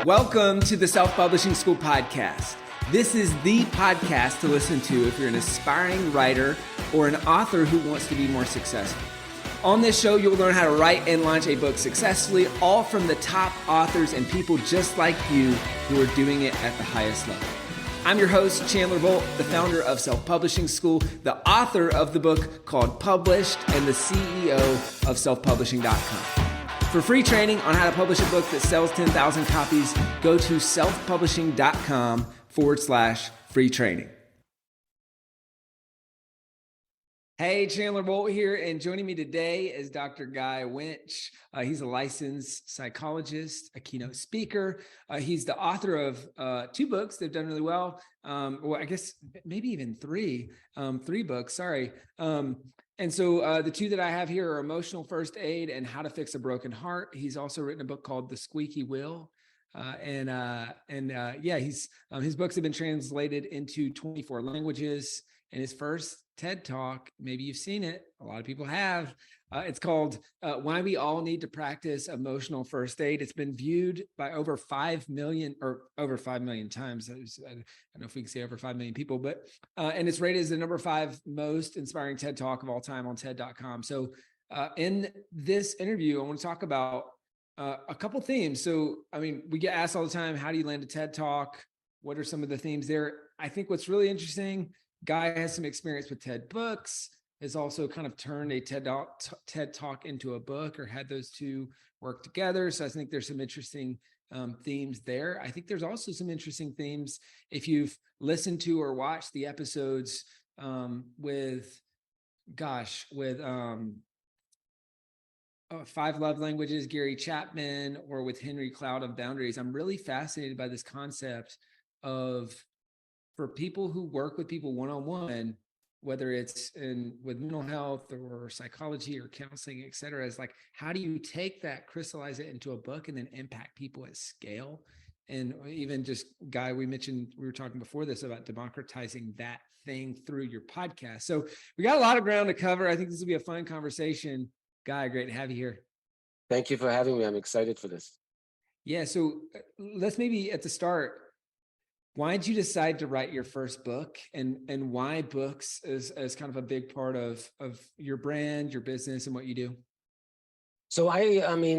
Welcome to the Self-Publishing School podcast. This is the podcast to listen to if you're an aspiring writer or an author who wants to be more successful. On this show, you'll learn how to write and launch a book successfully, all from the top authors and people just like you who are doing it at the highest level. I'm your host, Chandler Bolt, the founder of Self-Publishing School, the author of the book called Published, and the CEO of selfpublishing.com. For free training on how to publish a book that sells 10,000 copies, go to selfpublishing.com/free training. Hey, Chandler Bolt here, and joining me today is Dr. Guy Winch. He's a licensed psychologist, a keynote speaker. He's the author of 2 books. They've done really well. Well, I guess maybe even 3 books, sorry. And so the 2 that I have here are Emotional First Aid and How to Fix a Broken Heart. He's also written a book called The Squeaky Wheel. His books have been translated into 24 languages. And his first TED Talk, maybe you've seen it, a lot of people have. It's called Why We All Need to Practice Emotional First Aid. It's been viewed by over 5 million times. I don't know if we can say over 5 million people, but and it's rated as the number 5 most inspiring TED Talk of all time on TED.com. So in this interview, I want to talk about a couple themes. So, I mean, we get asked all the time, how do you land a TED Talk? What are some of the themes there? I think what's really interesting, Guy has some experience with TED books, has also kind of turned a TED Talk into a book, or had those 2 work together. So I think there's some interesting themes there. I think there's also some interesting themes if you've listened to or watched the episodes with 5 Love Languages, Gary Chapman, or with Henry Cloud of Boundaries. I'm really fascinated by this concept of, for people who work with people one-on-one, whether it's with mental health or psychology or counseling, et cetera, is like, how do you take that, crystallize it into a book, and then impact people at scale? And even just, Guy, we were talking before this about democratizing that thing through your podcast. So we got a lot of ground to cover. I think this will be a fun conversation. Guy, great to have you here. Thank you for having me. I'm excited for this. Yeah. So let's maybe at the start, why did you decide to write your first book, and why books as kind of a big part of your brand, your business, and what you do? So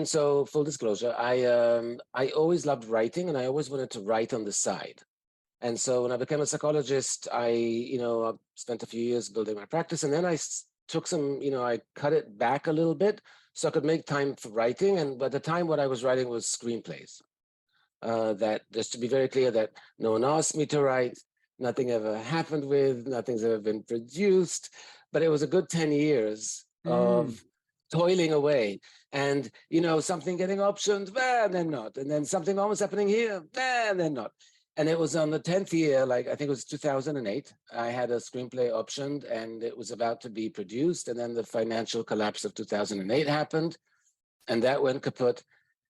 so full disclosure, I always loved writing, and I always wanted to write on the side. And so when I became a psychologist, I spent a few years building my practice, and then I took I cut it back a little bit so I could make time for writing. And by the time, what I was writing was screenplays. That, just to be very clear, that no one asked me to write, nothing ever happened with, nothing's ever been produced, but it was a good 10 years of toiling away, and something getting optioned, and then not, and then something almost happening here, and then not. And it was on the 10th year, like I think it was 2008, I had a screenplay optioned, and it was about to be produced, and then the financial collapse of 2008 happened, and that went kaput.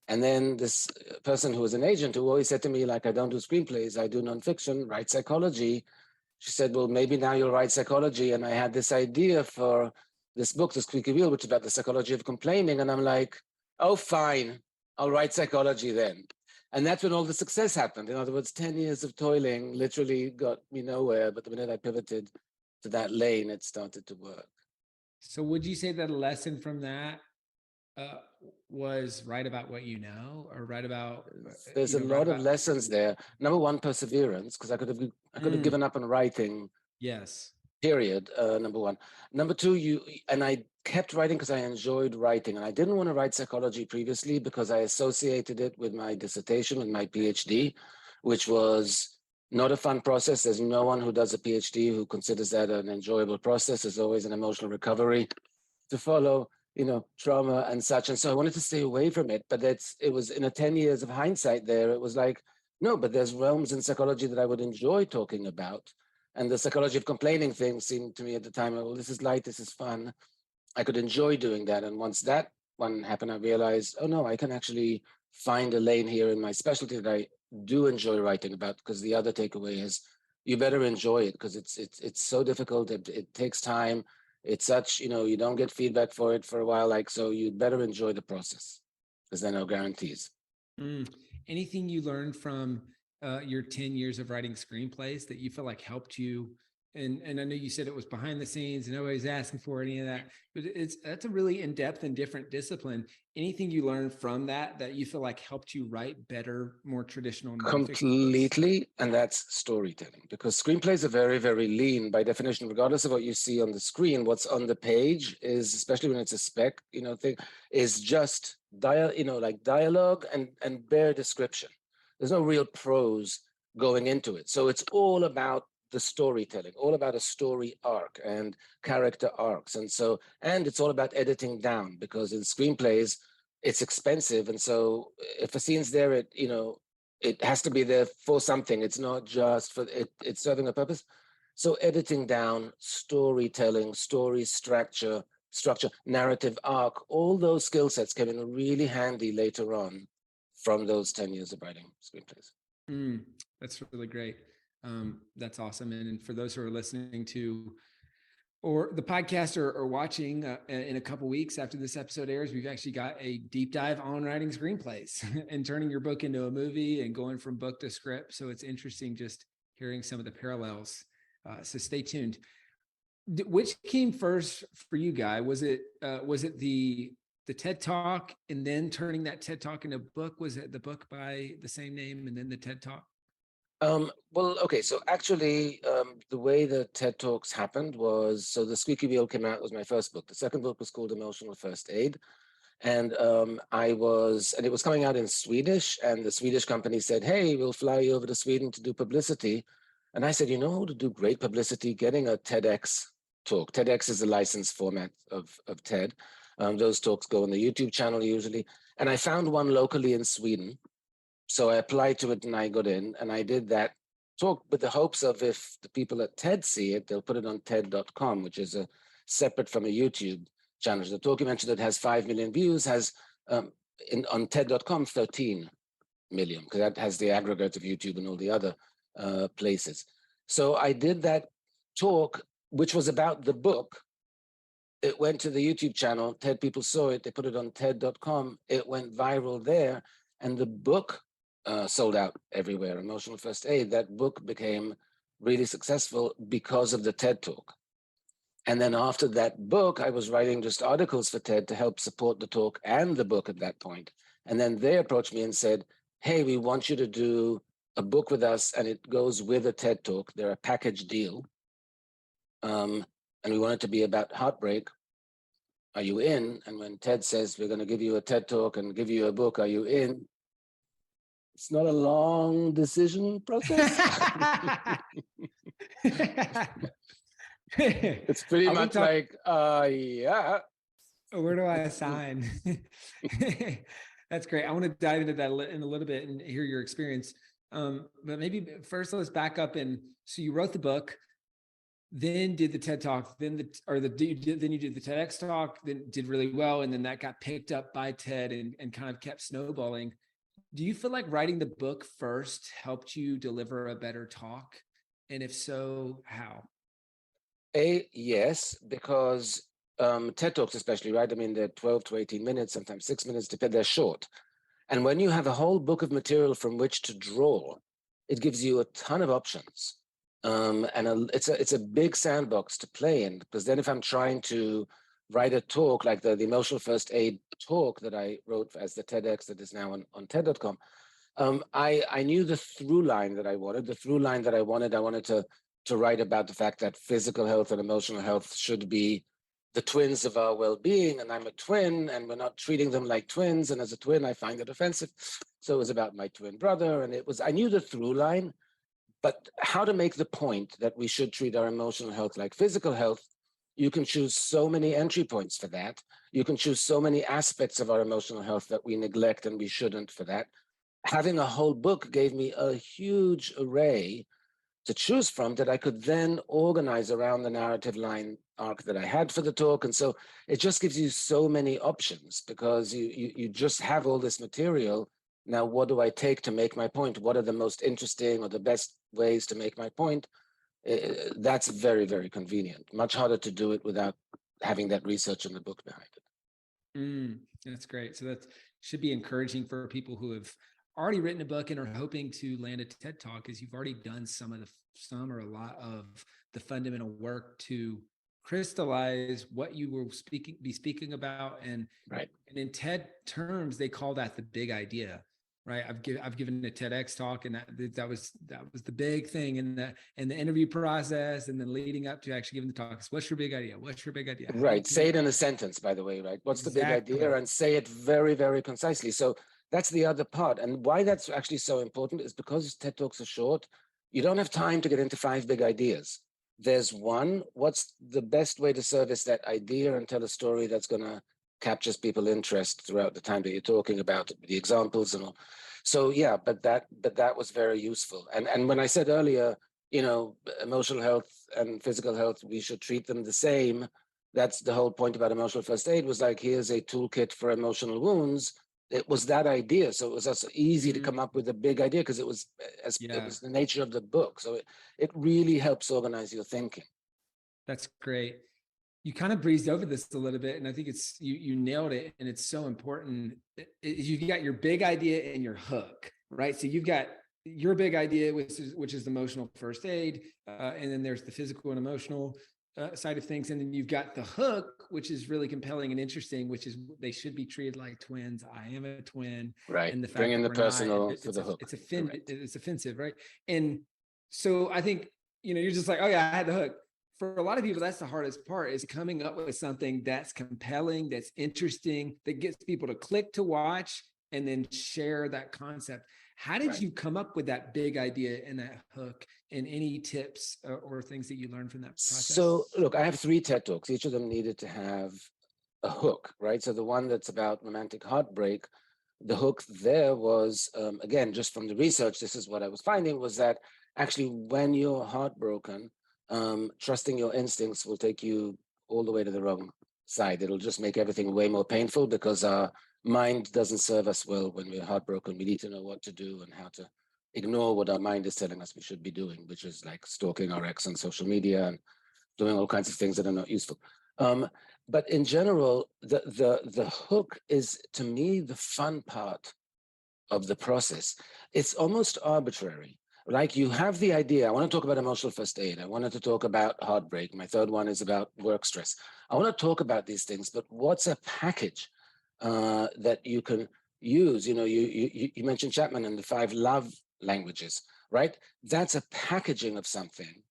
And then this person who was an agent, who always said to me, like, I don't do screenplays, I do nonfiction, write psychology. She said, well, maybe now you'll write psychology. And I had this idea for this book, The Squeaky Wheel, which is about the psychology of complaining. And I'm like, oh, fine, I'll write psychology then. And that's when all the success happened. In other words, 10 years of toiling literally got me nowhere. But the minute I pivoted to that lane, it started to work. So would you say that a lesson from that was write about what you know, or write about? There's a lot of lessons there. Number one, perseverance, because I could have given up on writing. Yes. Period. Number one. Number two, I kept writing because I enjoyed writing, and I didn't want to write psychology previously because I associated it with my dissertation, with my PhD, which was not a fun process. There's no one who does a PhD who considers that an enjoyable process. There's always an emotional recovery to follow, trauma and such. And so I wanted to stay away from it. But it was in a 10 years of hindsight there, it was like, no, but there's realms in psychology that I would enjoy talking about. And the psychology of complaining thing seemed to me at the time, well, this is light, this is fun. I could enjoy doing that. And once that one happened, I realized, oh no, I can actually find a lane here in my specialty that I do enjoy writing about, because the other takeaway is you better enjoy it, because it's so difficult. It takes time. It's such, you don't get feedback for it for a while, so you'd better enjoy the process, because there are no guarantees. anything you learned from your 10 years of writing screenplays that you feel like helped you? And I know you said it was behind the scenes and nobody's asking for any of that, but that's a really in-depth and different discipline. Anything you learned from that you feel like helped you write better, more traditional nonfiction books? Completely, and that's storytelling, because screenplays are very, very lean by definition. Regardless of what you see on the screen, what's on the page is, especially when it's a spec, thing, is just dialogue and bare description. There's no real prose going into it, so it's all about the storytelling, all about a story arc and character arcs, and it's all about editing down, because in screenplays it's expensive, and so if a scene's there, it has to be there for something. It's not just for it, it's serving a purpose. So editing down, storytelling, story structure, narrative arc, all those skill sets came in really handy later on from those 10 years of writing screenplays. That's really great. That's awesome. And for those who are listening to or the podcast or watching in a couple weeks after this episode airs, we've actually got a deep dive on writing screenplays and turning your book into a movie and going from book to script. So it's interesting just hearing some of the parallels. So stay tuned. Which came first for you, Guy? Was it the TED Talk and then turning that TED Talk into a book? Was it the book by the same name and then the TED Talk? Well, okay, so actually, the way the TED Talks happened was, so The Squeaky Wheel came out, was my first book. The second book was called Emotional First Aid. And it was coming out in Swedish, and the Swedish company said, hey, we'll fly you over to Sweden to do publicity. And I said, how to do great publicity? Getting a TEDx talk. TEDx is a licensed format of TED. Those talks go on the YouTube channel usually. And I found one locally in Sweden. So I applied to it and I got in, and I did that talk with the hopes of, if the people at TED see it, they'll put it on TED.com, which is separate from a YouTube channel. The talk you mentioned that has 5 million views has on TED.com 13 million, because that has the aggregate of YouTube and all the other places. So I did that talk, which was about the book. It went to the YouTube channel. TED people saw it. They put it on TED.com. It went viral there, and the book sold out everywhere. Emotional First Aid, that book became really successful because of the TED Talk. And then after that book, I was writing just articles for TED to help support the talk and the book at that point. And then they approached me and said, hey, we want you to do a book with us, and it goes with a TED Talk. They're a package deal. And we want it to be about heartbreak. Are you in? And when TED says, we're going to give you a TED Talk and give you a book, are you in? It's not a long decision process. It's pretty much like, yeah. Where do I sign? That's great. I want to dive into that in a little bit and hear your experience. But maybe first let's back up. And so you wrote the book, then did the TED Talk, then you did the TEDx talk, then did really well, and then that got picked up by TED and kind of kept snowballing. Do you feel like writing the book first helped you deliver a better talk? And if so, how? Yes, because TED Talks especially, right? I mean, they're 12 to 18 minutes, sometimes 6 minutes, they're short. And when you have a whole book of material from which to draw, it gives you a ton of options. It's a big sandbox to play in, because then if I'm trying to write a talk like the Emotional First Aid talk that I wrote as the TEDx that is now on TED.com, I knew the through line that I wanted. The through line that I wanted to write about the fact that physical health and emotional health should be the twins of our well-being, and I'm a twin, and we're not treating them like twins, and as a twin, I find it offensive. So it was about my twin brother, and I knew the through line, but how to make the point that we should treat our emotional health like physical health. You can choose so many entry points for that. You can choose so many aspects of our emotional health that we neglect and we shouldn't for that. Having a whole book gave me a huge array to choose from that I could then organize around the narrative line arc that I had for the talk. And so it just gives you so many options, because you just have all this material. Now, what do I take to make my point? What are the most interesting or the best ways to make my point? That's very, very convenient. Much harder to do it without having that research in the book behind it. That's great. So that should be encouraging for people who have already written a book and are hoping to land a TED Talk is you've already done some or a lot of the fundamental work to crystallize what you will be speaking about. And in TED terms, they call that the big idea, right? I've given a TEDx talk, and that was the big thing in the interview process, and then leading up to actually giving the talk is, what's your big idea? What's your big idea? Right. Say it in a sentence, by the way, right? What's the big idea? And say it very, very concisely. So that's the other part. And why that's actually so important is because TED Talks are short. You don't have time to get into 5 big ideas. There's one. What's the best way to service that idea and tell a story that's going to capture people's interest throughout the time that you're talking about it, the examples and all. So yeah, but that was very useful. And when I said earlier, you know, emotional health and physical health, we should treat them the same. That's the whole point about emotional first aid, was like, here's a toolkit for emotional wounds. It was that idea. So it was also easy to come up with a big idea because it was the nature of the book. So it really helps organize your thinking. That's great. You kind of breezed over this a little bit, and I think it's you nailed it, and it's so important. You've got your big idea and your hook, right? So you've got your big idea, which is emotional first aid, and then there's the physical and emotional side of things, and then you've got the hook, which is really compelling and interesting, which is they should be treated like twins. I am a twin, right? And the fact bring in the personal for the hook. It's offensive, right? And so I think you're just like, oh yeah, I had the hook. For a lot of people, that's the hardest part, is coming up with something that's compelling, that's interesting, that gets people to click to watch and then share that concept. How did you come up with that big idea and that hook, and any tips or things that you learned from that process? So look, I have 3 TED Talks. Each of them needed to have a hook, right? So the one that's about romantic heartbreak, the hook there was, again, just from the research, this is what I was finding, was that actually when you're heartbroken, trusting your instincts will take you all the way to the wrong side. It'll just make everything way more painful because our mind doesn't serve us well when we're heartbroken. We need to know what to do and how to ignore what our mind is telling us we should be doing, which is like stalking our ex on social media and doing all kinds of things that are not useful. But in general, the hook is, to me, the fun part of the process. It's almost arbitrary. Like, you have the idea, I want to talk about emotional first aid. I wanted to talk about heartbreak. My third one is about work stress. I want to talk about these things, but what's a package that you can use? You mentioned Chapman and the 5 love languages, right? That's a packaging of something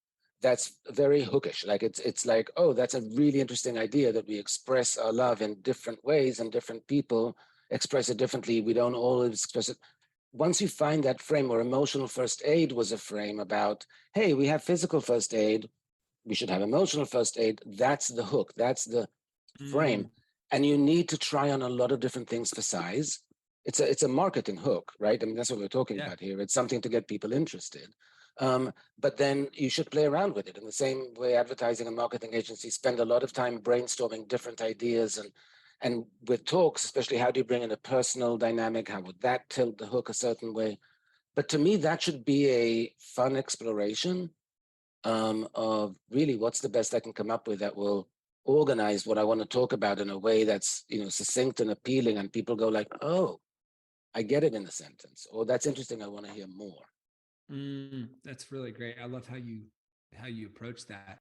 that's very hookish. Like it's like, oh, that's a really interesting idea that we express our love in different ways, and different people express it differently. We don't always express it. Once you find that frame, or emotional first aid was a frame about, hey, we have physical first aid, we should have emotional first aid. That's the hook. That's the frame. And you need to try on a lot of different things for size. It's a marketing hook, right? I mean, that's what we're talking about here. It's something to get people interested. But then you should play around with it in the same way advertising and marketing agencies spend a lot of time brainstorming different ideas, and with talks, especially, how do you bring in a personal dynamic? How would that tilt the hook a certain way? But to me, that should be a fun exploration of really what's the best I can come up with that will organize what I want to talk about in a way that's, succinct and appealing, and people go like, oh, I get it in a sentence, or that's interesting, I want to hear more. That's really great. I love how you approach that.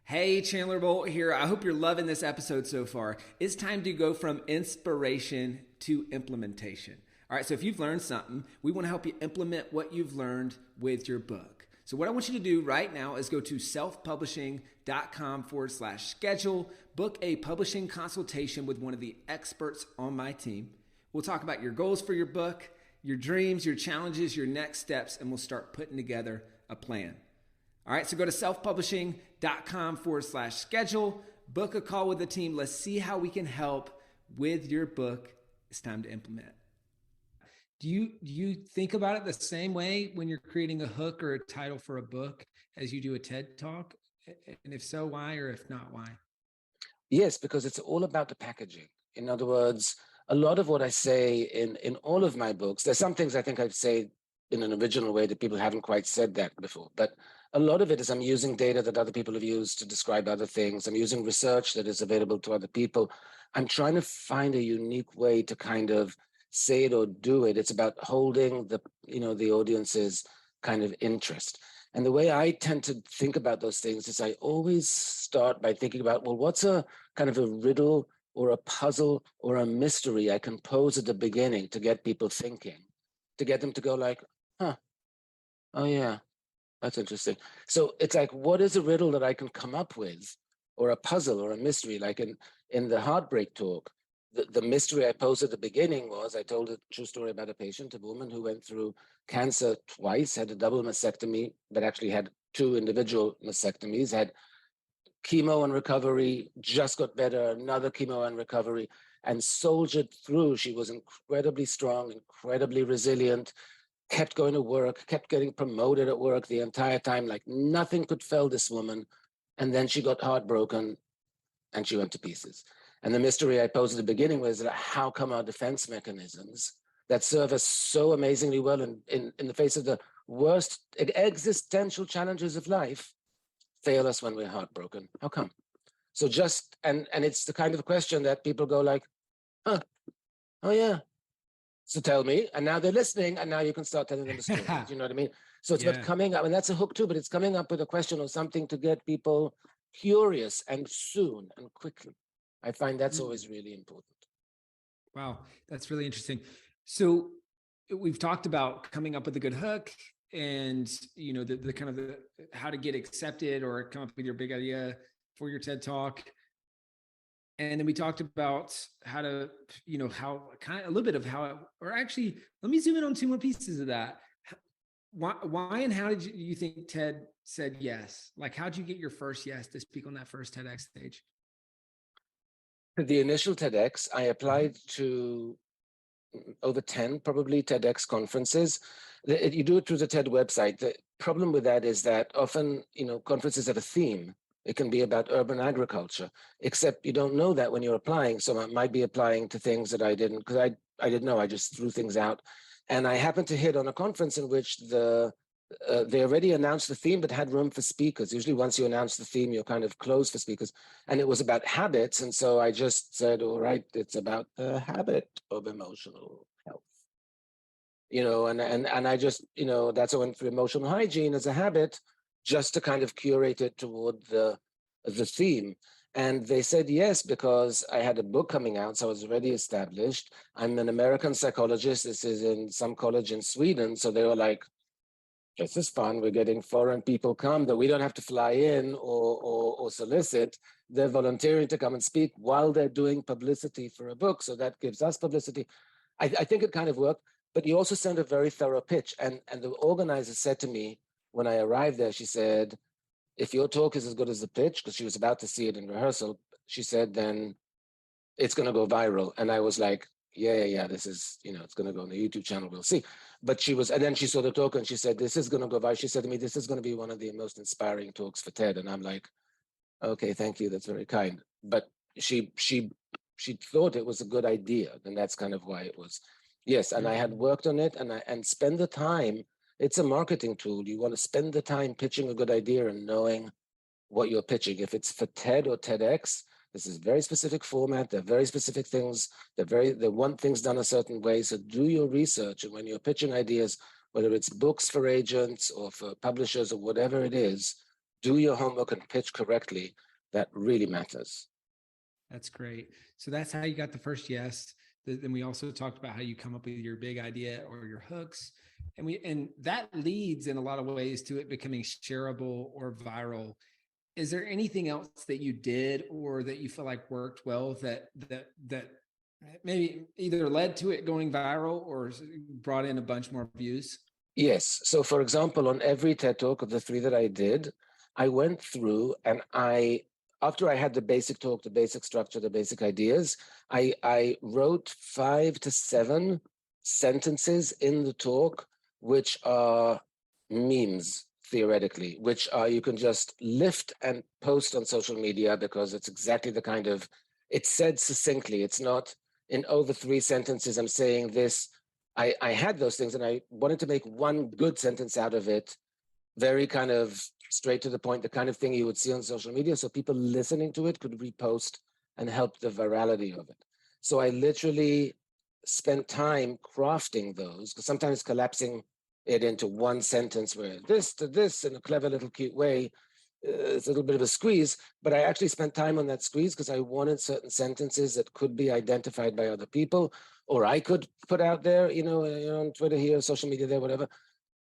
Hey, Chandler Bolt here. I hope you're loving this episode so far. It's time to go from inspiration to implementation. All right, so if you've learned something, we want to help you implement what you've learned with your book. So what I want you to do right now is go to selfpublishing.com/schedule, book a publishing consultation with one of the experts on my team. We'll talk about your goals for your book, your dreams, your challenges, your next steps, and we'll start putting together a plan. All right, so go to selfpublishing.com/schedule, book a call with the team. Let's see how we can help with your book. It's time to implement. Do you think about it the same way when you're creating a hook or a title for a book as you do a TED Talk? And if so, why? Or if not, why? Yes, because it's all about the packaging. In other words, a lot of what I say in all of my books, there's some things I think I've said in an original way that people haven't quite said that before. But a lot of it is I'm using data that other people have used to describe other things. I'm using research that is available to other people. I'm trying to find a unique way to kind of say it or do it. It's about holding the, the audience's kind of interest. And the way I tend to think about those things is I always start by thinking about, well, what's a kind of a riddle or a puzzle or a mystery I can pose at the beginning to get people thinking, to get them to go like, huh, oh yeah, that's interesting. So it's like, what is a riddle that I can come up with, or a puzzle or a mystery? Like in the heartbreak talk, the mystery I posed at the beginning was I told a true story about a patient, a woman who went through cancer twice, had a double mastectomy, but actually had 2 individual mastectomies, had chemo and recovery, just got better, another chemo and recovery, and soldiered through. She was incredibly strong, incredibly resilient, kept going to work, kept getting promoted at work the entire time, like nothing could fail this woman. And then she got heartbroken and she went to pieces. And the mystery I posed at the beginning was that how come our defense mechanisms that serve us so amazingly well in the face of the worst existential challenges of life fail us when we're heartbroken? How come? So just, and it's the kind of question that people go like, huh, oh yeah, so tell me, and now they're listening, and now you can start telling them a story. Do you know what I mean? So it's about coming up, and that's a hook too, but it's coming up with a question or something to get people curious and soon and quickly. I find that's always really important. Wow, that's really interesting. So we've talked about coming up with a good hook and, the kind of the how to get accepted or come up with your big idea for your TED Talk. And then we talked about how to, how kind of a little bit of how, or actually, let me zoom in on 2 more pieces of that. Why and how did you think TED said yes? Like, how'd you get your first yes to speak on that first TEDx stage? The initial TEDx, I applied to over 10 probably TEDx conferences. You do it through the TED website. The problem with that is that often, conferences have a theme. It can be about urban agriculture, except you don't know that when you're applying. So I might be applying to things that I didn't, because I didn't know, I just threw things out. And I happened to hit on a conference in which they already announced the theme, but had room for speakers. Usually once you announce the theme, you're kind of closed for speakers. And it was about habits. And so I just said, all right, it's about the habit of emotional health. And I just, that's how I went for emotional hygiene as a habit, just to kind of curate it toward the theme. And they said yes, because I had a book coming out, so I was already established. I'm an American psychologist. This is in some college in Sweden. So they were like, this is fun. We're getting foreign people come that we don't have to fly in or solicit. They're volunteering to come and speak while they're doing publicity for a book. So that gives us publicity. I think it kind of worked, but you also send a very thorough pitch. And the organizer said to me when I arrived there, she said, if your talk is as good as the pitch, because she was about to see it in rehearsal, she said, then it's going to go viral. And I was like, yeah, this is, it's going to go on the YouTube channel. We'll see. But and then she saw the talk and she said, this is going to go viral. She said to me, this is going to be one of the most inspiring talks for TED. And I'm like, okay, thank you. That's very kind. But she thought it was a good idea. And that's kind of why it was. Yes. And I had worked on it and spend the time. It's a marketing tool. You want to spend the time pitching a good idea and knowing what you're pitching. If it's for TED or TEDx, this is very specific format. They're very specific things. They want things done a certain way. So do your research. And when you're pitching ideas, whether it's books for agents or for publishers or whatever it is, do your homework and pitch correctly. That really matters. That's great. So that's how you got the first yes. Then we also talked about how you come up with your big idea or your hooks. And that leads in a lot of ways to it becoming shareable or viral. Is there anything else that you did or that you feel like worked well that maybe either led to it going viral or brought in a bunch more views? Yes. So for example, on every TED Talk of the 3 that I did, I went through and after I had the basic talk, the basic structure, the basic ideas, I wrote 5 to 7 sentences in the talk, which are memes, theoretically, which you can just lift and post on social media because it's exactly the kind of, it's said succinctly. It's not in over 3 sentences, I'm saying this. I had those things and I wanted to make one good sentence out of it, very kind of straight to the point, the kind of thing you would see on social media. So people listening to it could repost and help the virality of it. So I literally spent time crafting those, because sometimes collapsing it into one sentence where this to this in a clever little cute way, it's a little bit of a squeeze, but I actually spent time on that squeeze because I wanted certain sentences that could be identified by other people, or I could put out there, on Twitter here, social media there, whatever.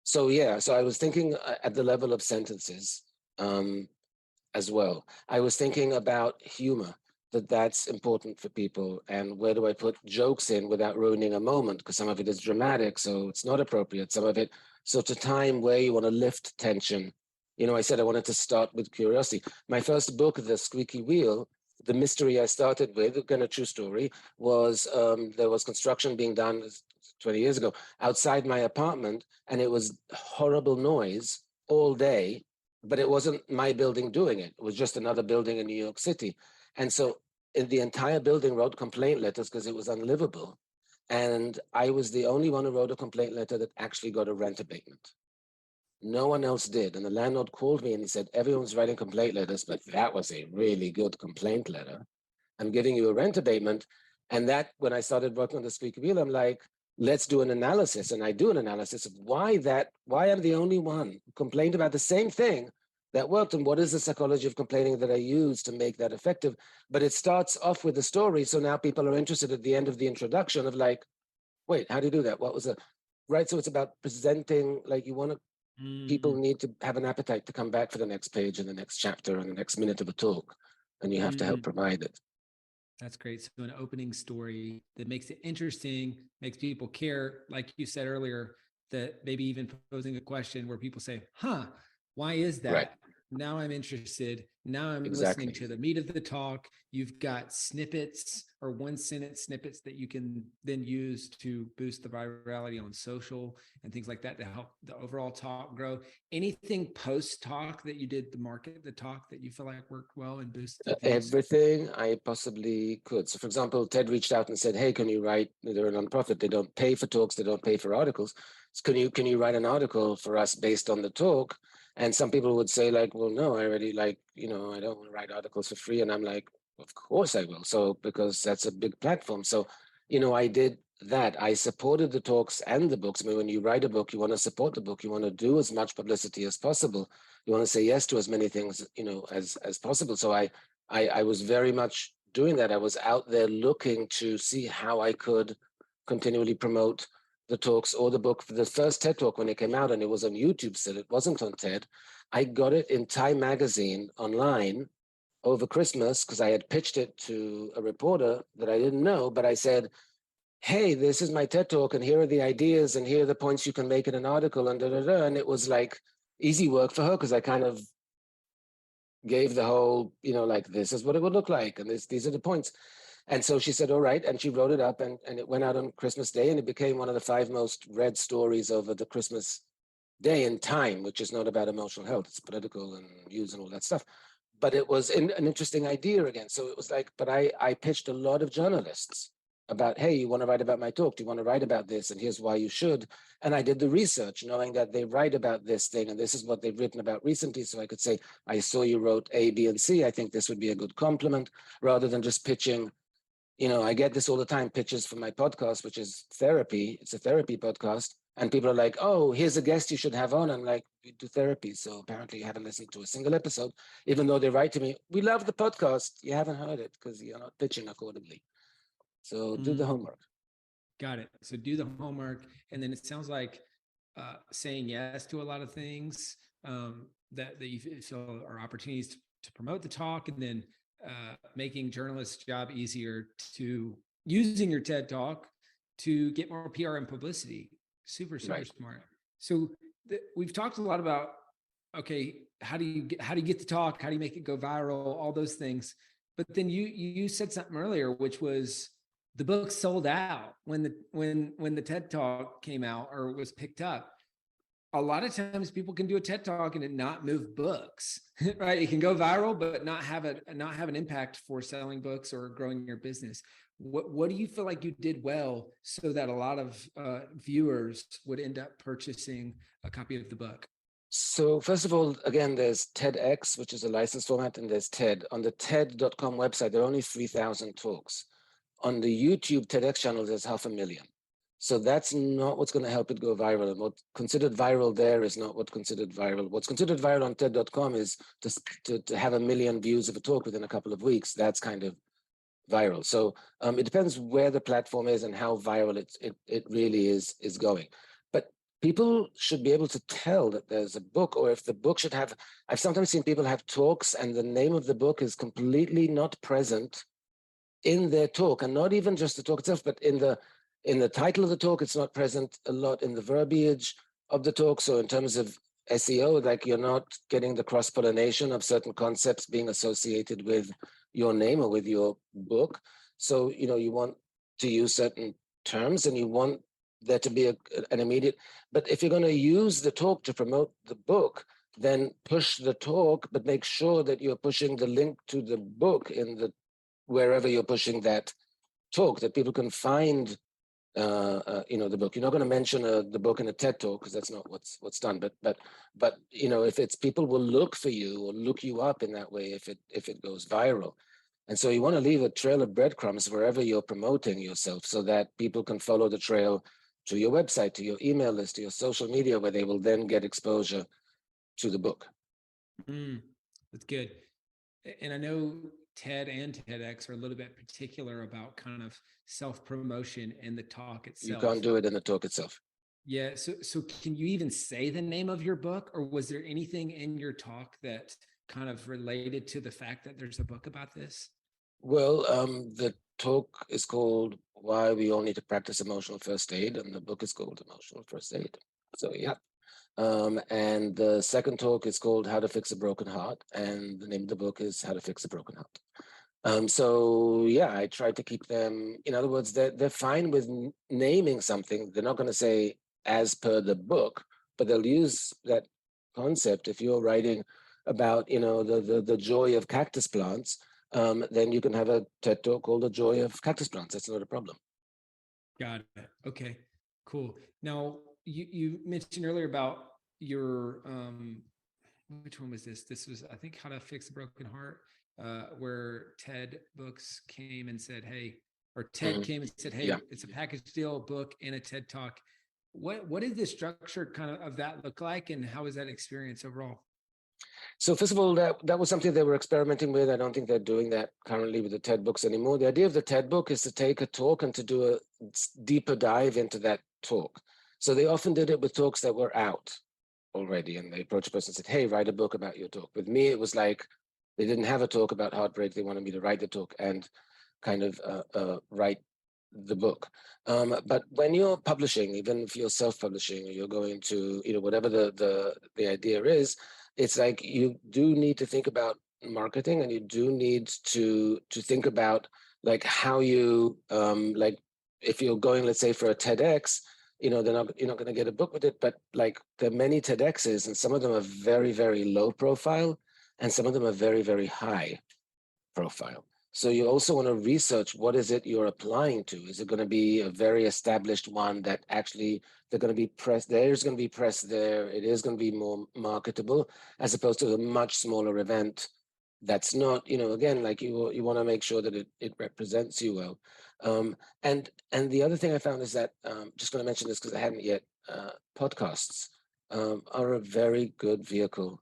So yeah, so I was thinking at the level of sentences as well. I was thinking about humor, that's important for people, and where do I put jokes in without ruining a moment, because some of it is dramatic, so it's not appropriate. Some of it, so it's a time where you want to lift tension. I said I wanted to start with curiosity. My first book, The Squeaky Wheel, the mystery I started with, again, a true story, was there was construction being done 20 years ago outside my apartment, and it was horrible noise all day, but it wasn't my building doing it. It was just another building in New York City. And so the entire building wrote complaint letters because it was unlivable. And I was the only one who wrote a complaint letter that actually got a rent abatement. No one else did. And the landlord called me and he said, everyone's writing complaint letters, but that was a really good complaint letter. I'm giving you a rent abatement. And that, when I started working on the Squeaky Wheel, I'm like, let's do an analysis. And I do an analysis of why I'm the only one who complained about the same thing that worked, and what is the psychology of complaining that I use to make that effective. But it starts off with a story. So now people are interested at the end of the introduction of like, wait, how do you do that? What was it? Right. So it's about presenting, like you want to, people need to have an appetite to come back for the next page and the next chapter and the next minute of a talk. And you have to help provide it. That's great. So an opening story that makes it interesting, makes people care. Like you said earlier, that maybe even posing a question where people say, why is that? Right. Now I'm interested. Now I'm Exactly. listening to the meat of the talk. You've got snippets or one sentence snippets that you can then use to boost the virality on social and things like that to help the overall talk grow. Anything post talk that you did to market the talk that you feel like worked well and boosted views? Everything I possibly could. So for example, TED reached out and said, hey, can you write, they're a nonprofit, they don't pay for talks, they don't pay for articles. So can you write an article for us based on the talk? And some people would say like, well, no, I already I don't want to write articles for free. And I'm like, of course I will. So because that's a big platform. So, I did that. I supported the talks and the books. I mean, when you write a book, you want to support the book. You want to do as much publicity as possible. You want to say yes to as many things, as possible. So I was very much doing that. I was out there looking to see how I could continually promote the talks or the book. For the first TED Talk, when it came out, and it was on YouTube still, it wasn't on TED, I got it in Time Magazine online over Christmas because I had pitched it to a reporter that I didn't know, but I said, hey, this is my TED Talk, and here are the ideas, and here are the points you can make in an article, and da-da-da. And it was like easy work for her because I kind of gave the whole, like, this is what it would look like, and these are the points. And so she said, all right. And she wrote it up, and it went out on Christmas Day, and it became one of the 5 most read stories over the Christmas day in Time, which is not about emotional health. It's political and news and all that stuff. But it was an interesting idea again. So it was like, but I pitched a lot of journalists about, hey, you want to write about my talk? Do you want to write about this? And here's why you should. And I did the research, knowing that they write about this thing, and this is what they've written about recently. So I could say, I saw you wrote A, B, and C. I think this would be a good compliment, rather than just pitching. I get this all the time, pitches for my podcast, which is therapy. It's a therapy podcast. And people are like, oh, here's a guest you should have on. I'm like, we do therapy. So apparently you haven't listened to a single episode, even though they write to me, we love the podcast. You haven't heard it because you're not pitching accordingly. So do the homework. Got it. So do the homework. And then it sounds like saying yes to a lot of things that you feel are opportunities to promote the talk, and then making journalists' job easier to using your TED Talk to get more PR and publicity. Super smart. So we've talked a lot about, okay, how do you get the talk? How do you make it go viral? All those things. But then you said something earlier, which was the book sold out when the TED Talk came out or was picked up. A lot of times people can do a TED Talk and it not move books, right? It can go viral, but not have an impact for selling books or growing your business. What do you feel like you did well so that a lot of viewers would end up purchasing a copy of the book? So first of all, again, there's TEDx, which is a licensed format, and there's TED. On the TED.com website, there are only 3,000 talks. On the YouTube TEDx channel, there's 500,000. So that's not what's going to help it go viral. And what's considered viral there is not what's considered viral. What's considered viral on TED.com is to have 1 million views of a talk within a couple of weeks. That's kind of viral. So it depends where the platform is and how viral it really is going. But people should be able to tell that there's a book, or if the book should have. I've sometimes seen people have talks and the name of the book is completely not present in their talk, and not even just the talk itself, but in the title of the talk, it's not present a lot in the verbiage of the talk. So in terms of SEO, like you're not getting the cross-pollination of certain concepts being associated with your name or with your book. So, you want to use certain terms and you want there to be an immediate, but if you're going to use the talk to promote the book, then push the talk, but make sure that you're pushing the link to the book in the wherever you're pushing that talk, that people can find the book. You're not going to mention the book in a TED talk because that's not what's done. But if it's, people will look for you or look you up in that way if it goes viral. And so you want to leave a trail of breadcrumbs wherever you're promoting yourself, so that people can follow the trail to your website, to your email list, to your social media, where they will then get exposure to the book. That's good. And I know TED and TEDx are a little bit particular about kind of self-promotion and the talk itself. You can't do it in the talk itself. Yeah. So can you even say the name of your book, or was there anything in your talk that kind of related to the fact that there's a book about this? Well, the talk is called Why We All Need to Practice Emotional First Aid, and the book is called Emotional First Aid. So yeah. And the second talk is called How to Fix a Broken Heart, and the name of the book is How to Fix a Broken Heart. So yeah, I try to keep them, in other words, they're fine with naming something. They're not going to say as per the book, but they'll use that concept. If you're writing about, the joy of cactus plants, then you can have a TED talk called The Joy of Cactus Plants. That's not a problem. Got it. Okay, cool. Now, you mentioned earlier about your, which one was this? This was, I think, How to Fix a Broken Heart, where TED Books came and said, hey, or TED came and said, hey, it's a package deal, book, and a TED Talk. What did the structure kind of that look like, and how was that experience overall? So first of all, that was something they were experimenting with. I don't think they're doing that currently with the TED Books anymore. The idea of the TED Book is to take a talk and to do a deeper dive into that talk. So they often did it with talks that were out already, and they approached a person and said, hey, write a book about your talk. With me, it was like they didn't have a talk about heartbreak. They wanted me to write the talk and kind of write the book. But when you're publishing, even if you're self-publishing or you're going to, whatever the idea is, it's like you do need to think about marketing, and you do need to think about like how you like if you're going, let's say, for a TEDx, you're not going to get a book with it, but like there are many TEDx's, and some of them are very, very low profile, and some of them are very, very high profile. So you also want to research what is it you're applying to. Is it going to be a very established one that actually they're going to be pressed? There's going to be press there. It is going to be more marketable, as opposed to a much smaller event that's not, again, like you want to make sure that it represents you well. And the other thing I found is that, just going to mention this because I hadn't yet, podcasts are a very good vehicle.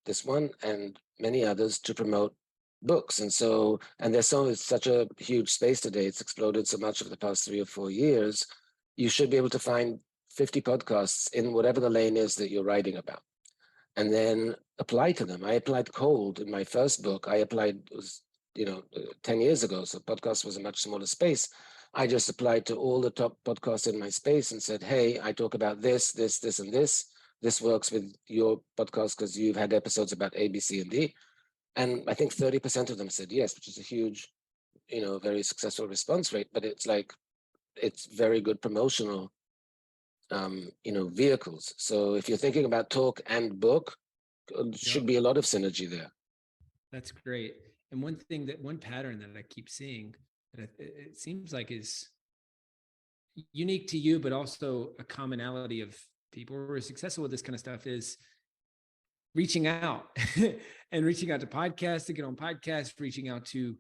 This one and many others to promote books. And there's such a huge space today. It's exploded so much over the past 3 or 4 years. You should be able to find 50 podcasts in whatever the lane is that you're writing about, and then apply to them. I applied cold in my first book. I applied, it was 10 years ago, so podcast was a much smaller space. I just applied to all the top podcasts in my space and said, hey, I talk about this, and this. This works with your podcast because you've had episodes about A, B, C, and D. And I think 30% of them said yes, which is a huge, very successful response rate. But it's like, it's very good promotional, vehicles. So if you're thinking about talk and book, should be a lot of synergy there. That's great. And one pattern that I keep seeing that it seems like is unique to you, but also a commonality of people who are successful with this kind of stuff, is reaching out and reaching out to podcasts, to get on podcasts, reaching out to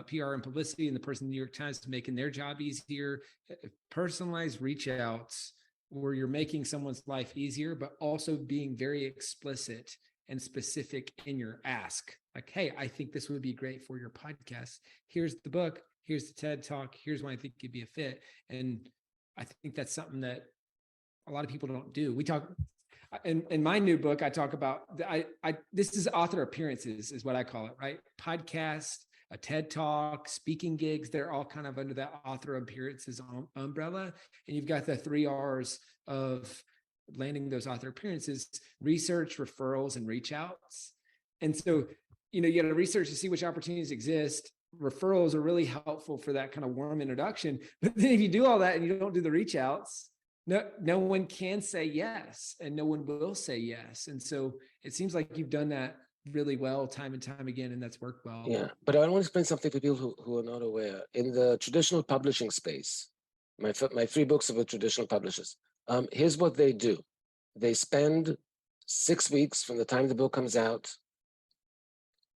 PR and publicity and the person in the New York Times making their job easier. Personalized reach outs where you're making someone's life easier, but also being very explicit and specific in your ask. Like, hey, I think this would be great for your podcast. Here's the book. Here's the TED Talk. Here's why I think it'd be a fit. And I think that's something that a lot of people don't do. We talk in my new book, I talk about this is author appearances is what I call it, right? Podcast, a TED Talk, speaking gigs, they're all kind of under that author appearances umbrella. And you've got the 3 R's of landing those author appearances: research, referrals, and reach outs. And so, you got to research to see which opportunities exist. Referrals are really helpful for that kind of warm introduction. But then if you do all that and you don't do the reach outs, no one can say yes, and no one will say yes. And so it seems like you've done that really well time and time again, and that's worked well. Yeah, but I want to explain something to people who are not aware. In the traditional publishing space, my 3 books are with traditional publishers. Here's what they do. They spend 6 weeks from the time the book comes out,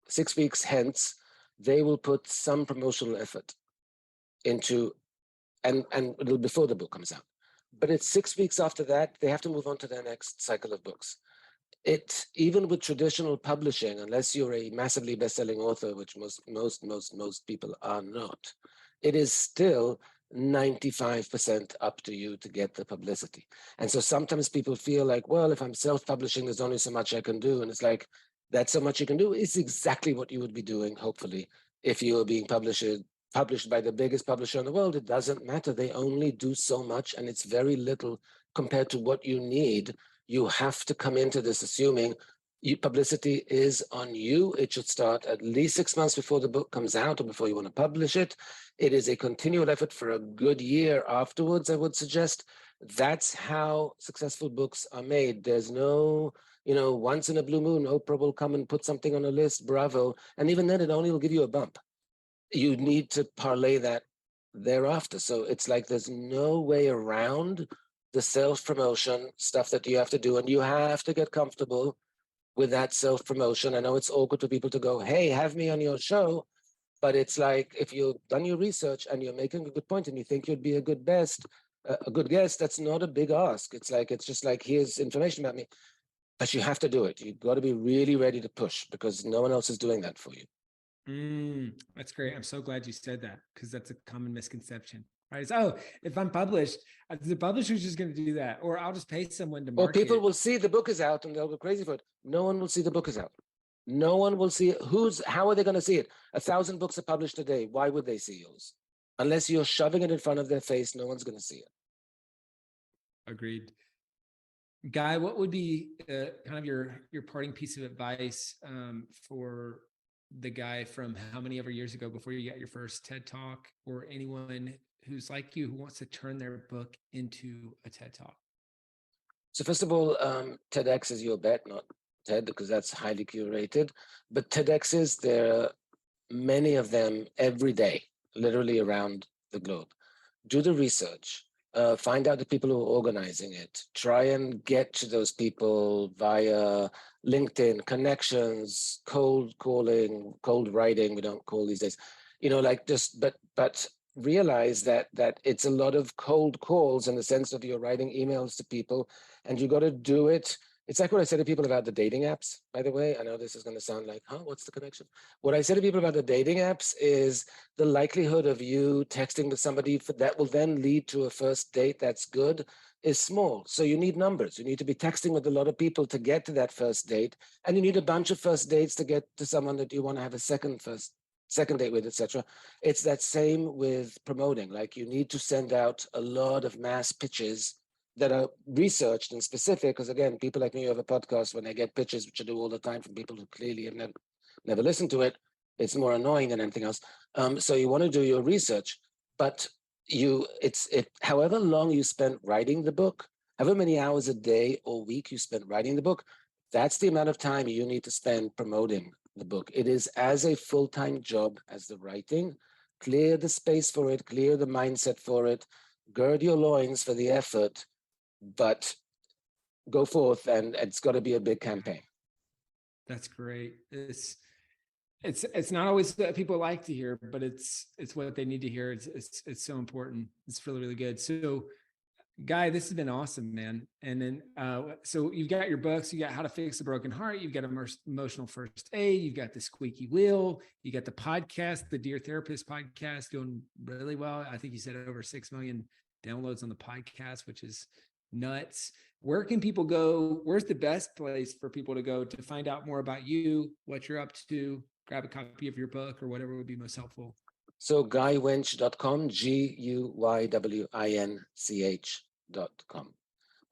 6 weeks hence, they will put some promotional effort into, and it'll before the book comes out. But it's 6 weeks after that, they have to move on to their next cycle of books. Even with traditional publishing, unless you're a massively best-selling author, which most people are not, it is still 95% up to you to get the publicity. And so sometimes people feel like, well, if I'm self-publishing, there's only so much I can do. And it's like, that's so much you can do is exactly what you would be doing, hopefully, if you were being published by the biggest publisher in the world. It doesn't matter. They only do so much, and it's very little compared to what you need. You have to come into this assuming publicity is on you. It should start at least 6 months before the book comes out or before you want to publish it. It is a continual effort for a good year afterwards, I would suggest. That's how successful books are made. There's no, once in a blue moon, Oprah will come and put something on a list, bravo. And even then, it only will give you a bump. You need to parlay that thereafter. So it's like there's no way around the self-promotion stuff that you have to do, and you have to get comfortable with that self-promotion. I know it's awkward for people to go, hey, have me on your show, but it's like, if you've done your research and you're making a good point and you think you'd be a good guest, that's not a big ask. It's just like, here's information about me, but you have to do it. You've got to be really ready to push because no one else is doing that for you. That's great. I'm so glad you said that, because that's a common misconception, right? It's, if I'm published, the publisher's just going to do that, or I'll just pay someone to market. Or people will see the book is out and they'll go crazy for it. No one will see the book is out. No one will see it. How are they going to see it? 1,000 books are published a day. Why would they see yours? Unless you're shoving it in front of their face, no one's going to see it. Agreed. Guy, what would be kind of your parting piece of advice for the guy from how many ever years ago before you got your first TED Talk, or anyone who's like you who wants to turn their book into a TED Talk? So first of all, TEDx is your bet, not TED, because that's highly curated. But TEDx's, there are many of them every day, literally around the globe. Do the research. Find out the people who are organizing it. Try and get to those people via LinkedIn, connections, cold calling, cold writing. We don't call these days, but realize that it's a lot of cold calls in the sense of you're writing emails to people, and you got to do it. It's like what I say to people about the dating apps, by the way. I know this is going to sound like, what's the connection? What I say to people about the dating apps is the likelihood of you texting to somebody that will then lead to a first date that's good is small. So you need numbers. You need to be texting with a lot of people to get to that first date. And you need a bunch of first dates to get to someone that you want to have a second date with, etc. It's that same with promoting. Like, you need to send out a lot of mass pitches that are researched and specific, because again, people like me who have a podcast, when they get pitches, which I do all the time from people who clearly have never listened to it, it's more annoying than anything else. So you want to do your research, but however long you spent writing the book, however many hours a day or week you spent writing the book, that's the amount of time you need to spend promoting the book. It is as a full-time job as the writing. Clear the space for it, clear the mindset for it, gird your loins for the effort, but go forth, and it's got to be a big campaign. That's great. It's not always what people like to hear, but it's what they need to hear. It's so important. It's really, really good. So Guy, this has been awesome, man. And then, so you've got your books, you got How to Fix a Broken Heart, you've got Emotional First Aid, you've got the Squeaky Wheel, you got the podcast, the Dear Therapist podcast, doing really well. I think you said over 6 million downloads on the podcast, which is nuts. Where can people go? Where's the best place for people to go to find out more about you, what you're up to, grab a copy of your book or whatever would be most helpful? So guywinch.com, GUYWINCH.com.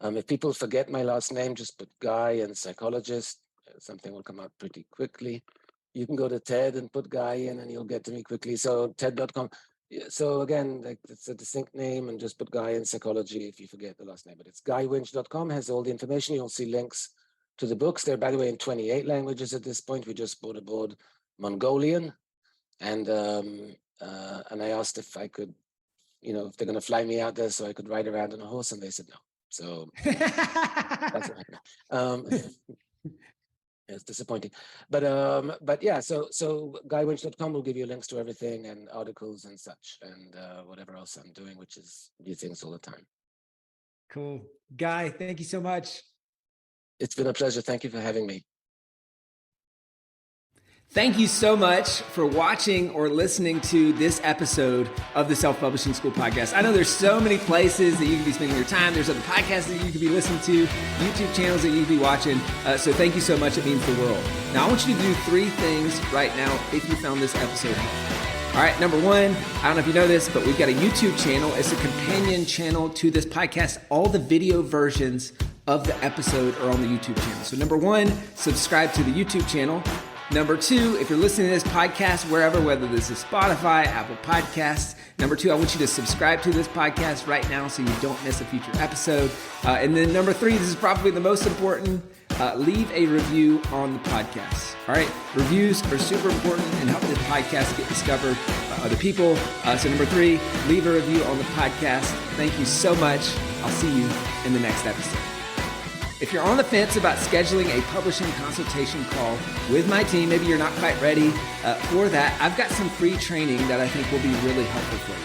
If people forget my last name, just put Guy and psychologist. Something will come out pretty quickly. You can go to TED and put Guy in and you'll get to me quickly. So TED.com. So again, like it's a distinct name, and just put Guy in psychology if you forget the last name. But it's guywinch.com, has all the information. You'll see links to the books. They're, by the way, in 28 languages at this point. We just brought aboard Mongolian. And I asked if I could, if they're going to fly me out there so I could ride around on a horse, and they said no. So that's it's disappointing, but yeah. So guywinch.com will give you links to everything and articles and such, and whatever else I'm doing, which is new things all the time. Cool, Guy. Thank you so much. It's been a pleasure. Thank you for having me. Thank you so much for watching or listening to this episode of the Self-Publishing School podcast. I know there's so many places that you can be spending your time. There's other podcasts that you could be listening to, YouTube channels that you could be watching. So thank you so much. It means the world. Now, I want you to do 3 things right now if you found this episode helpful. All right, number 1, I don't know if you know this, but we've got a YouTube channel. It's a companion channel to this podcast. All the video versions of the episode are on the YouTube channel. So number 1, subscribe to the YouTube channel. Number 2, if you're listening to this podcast, wherever, whether this is Spotify, Apple Podcasts. Number 2, I want you to subscribe to this podcast right now so you don't miss a future episode. And then number 3, this is probably the most important, leave a review on the podcast. All right, reviews are super important and help this podcast get discovered by other people. So number 3, leave a review on the podcast. Thank you so much. I'll see you in the next episode. If you're on the fence about scheduling a publishing consultation call with my team, maybe you're not quite ready for that, I've got some free training that I think will be really helpful for you.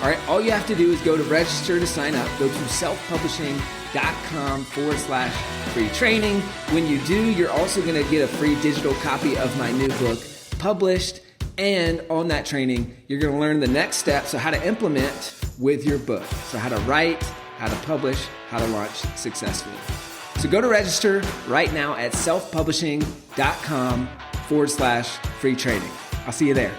All right, all you have to do is go to register to sign up. Go to selfpublishing.com/free training. When you do, you're also going to get a free digital copy of my new book, Published. And on that training, you're going to learn the next steps of how to implement with your book. So how to write, how to publish, how to launch successfully. So go to register right now at selfpublishing.com/free training. I'll see you there.